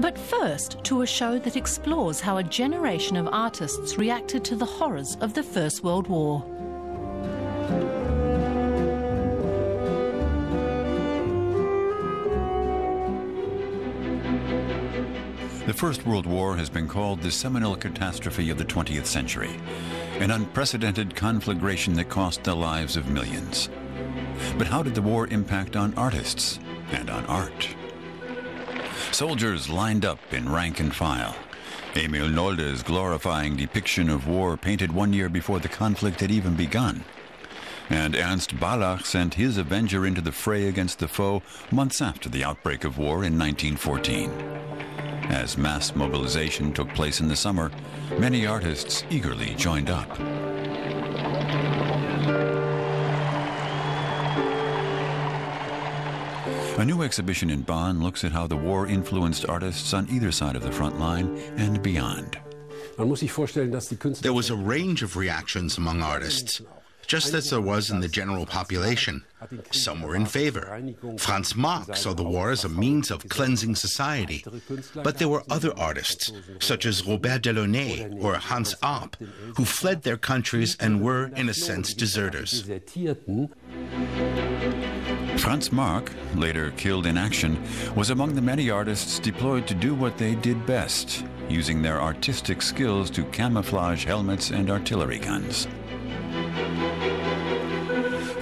But first, to a show that explores how a generation of artists reacted to the horrors of the First World War. The First World War has been called the seminal catastrophe of the 20th century, an unprecedented conflagration that cost the lives of millions. But how did the war impact on artists and on art? Soldiers lined up in rank and file. Emil Nolde's glorifying depiction of war painted 1 year before the conflict had even begun. And Ernst Barlach sent his avenger into the fray against the foe months after the outbreak of war in 1914. As mass mobilization took place in the summer, many artists eagerly joined up. A new exhibition in Bonn looks at how the war influenced artists on either side of the front line and beyond. There was a range of reactions among artists, just as there was in the general population. Some were in favor. Franz Marc saw the war as a means of cleansing society. But there were other artists, such as Robert Delaunay or Hans Arp, who fled their countries and were, in a sense, deserters. Franz Marc, later killed in action, was among the many artists deployed to do what they did best, using their artistic skills to camouflage helmets and artillery guns.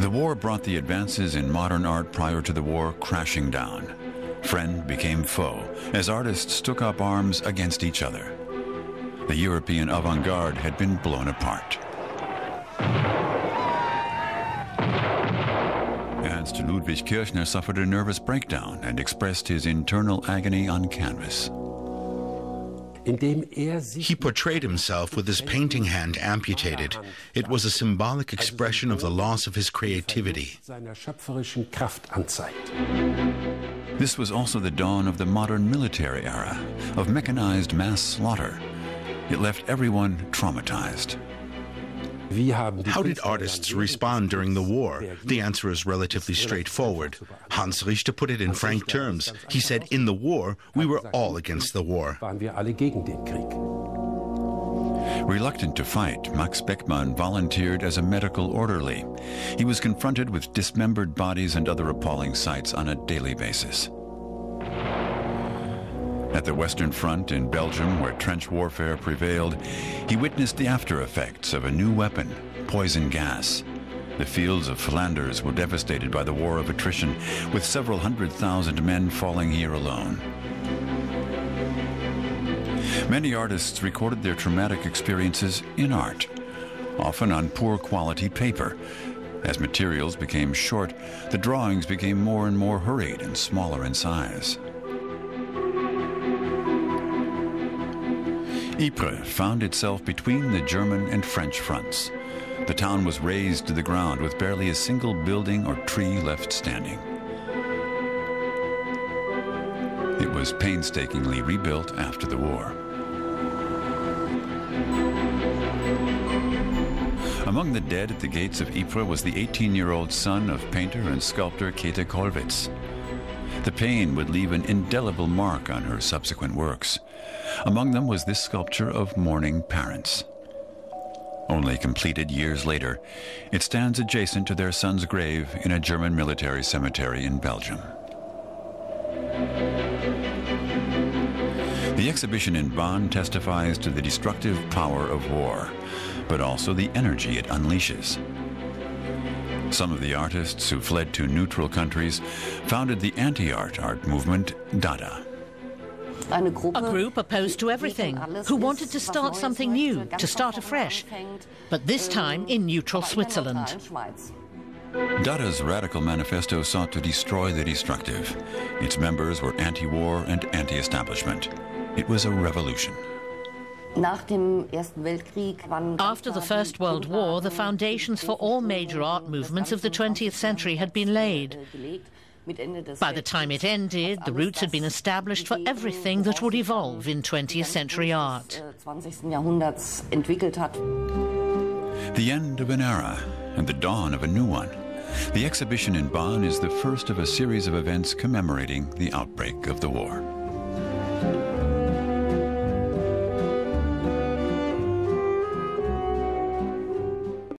The war brought the advances in modern art prior to the war crashing down. Friend became foe as artists took up arms against each other. The European avant-garde had been blown apart. Ernst Ludwig Kirchner suffered a nervous breakdown and expressed his internal agony on canvas. He portrayed himself with his painting hand amputated. It was a symbolic expression of the loss of his creativity. This was also the dawn of the modern military era, of mechanized mass slaughter. It left everyone traumatized. How did artists respond during the war? The answer is relatively straightforward. Hans Richter put it in frank terms. He said, in the war, we were all against the war. Reluctant to fight, Max Beckmann volunteered as a medical orderly. He was confronted with dismembered bodies and other appalling sights on a daily basis. At the Western Front in Belgium, where trench warfare prevailed, he witnessed the after effects of a new weapon, poison gas. The fields of Flanders were devastated by the war of attrition, with several 100,000 men falling here alone. Many artists recorded their traumatic experiences in art, often on poor quality paper. As materials became short, the drawings became more and more hurried and smaller in size. Ypres found itself between the German and French fronts. The town was razed to the ground with barely a single building or tree left standing. It was painstakingly rebuilt after the war. Among the dead at the gates of Ypres was the 18-year-old son of painter and sculptor Käthe Kollwitz. The pain would leave an indelible mark on her subsequent works. Among them was this sculpture of mourning parents. Only completed years later, it stands adjacent to their son's grave in a German military cemetery in Belgium. The exhibition in Bonn testifies to the destructive power of war, but also the energy it unleashes. Some of the artists who fled to neutral countries founded the anti-art movement Dada. A group opposed to everything, who wanted to start something new, to start afresh, but this time in neutral Switzerland. Dada's radical manifesto sought to destroy the destructive. Its members were anti-war and anti-establishment. It was a revolution. After the First World War, the foundations for all major art movements of the 20th century had been laid. By the time it ended, the roots had been established for everything that would evolve in 20th century art. The end of an era and the dawn of a new one. The exhibition in Bonn is the first of a series of events commemorating the outbreak of the war.